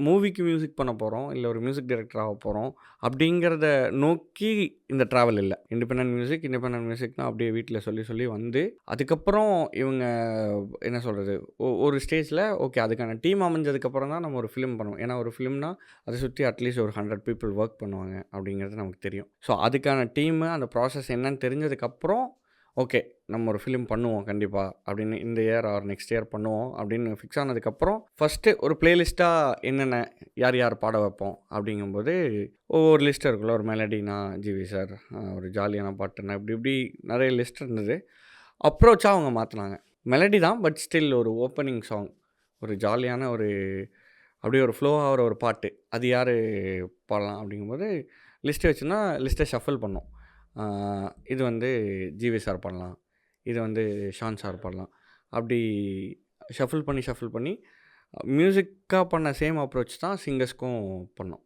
மூவிக்கு மியூசிக் பண்ண போறோம், இல்ல ஒரு மியூசிக் டைரக்டர் ஆக போறோம் அப்படிங்கிறத நோக்கி இந்த ட்ராவல் இல்ல. இண்டிபெண்டன்ட் மியூசிக்னா அப்படியே வீட்ல சொல்லி சொல்லி வந்து, அதுக்கப்புறம் இவங்க என்ன சொல்றது, ஒரு ஸ்டேஜ்ல ஓகே அதுக்கான டீம் அமைஞ்சதுக்கப்புறம் தான் நம்ம ஒரு ஃபிலிம் பண்ணுவோம். ஏன்னா ஒரு ஃபிலிம்னா அத சுத்தி அட்லீஸ்ட் ஒரு 100 பீப்பிள் வொர்க் பண்ணுவாங்க அப்படிங்கிறது நமக்கு தெரியும். ஸோ அதுக்கான டீமு, அந்த ப்ராசஸ் என்னன்னு தெரிஞ்சதுக்கப்புறம், ஓகே நம்ம ஒரு ஃபிலிம் பண்ணுவோம் கண்டிப்பா அப்படின்னு இந்த இயர் ஆர் நெக்ஸ்ட் இயர் பண்ணுவோம் அப்படின்னு ஃபிக்ஸ் ஆனதுக்கப்புறம், ஃபர்ஸ்ட்டு ஒரு பிளேலிஸ்ட்டா என்னென்ன யார் யார் பாட வைப்போம் அப்படிங்கும்போது, ஒவ்வொரு லிஸ்ட் இருக்குல்ல. ஒரு மெலடினா ஜிவி சார், ஒரு ஜாலியான பாட்டுனா இப்படி இப்படி நிறைய லிஸ்ட் இருந்தது. அப்ரோச்சா அவங்க மாத்துனாங்க. மெலடி தான், பட் ஸ்டில் ஒரு ஓப்பனிங் சாங். ஒரு ஜாலியான ஒரு அப்படியே ஒரு ஃப்ளோ ஆகுற ஒரு பாட்டு. அது யாரு பாடலாம் அப்படிங்கும்போது, லிஸ்ட் வச்சோன்னா லிஸ்ட்ட ஷஃபில் பண்ணோம். ஆ இது வந்து ஜிவி சார் பாடலாம். இது வந்து ஷான் சார் பாடலாம். அப்படி ஷஃபில் பண்ணி மியூசிக்கா பண்ண சேம் அப்ரோச் தான் சிங்கர்ஸ்க்கும் பண்ணோம்.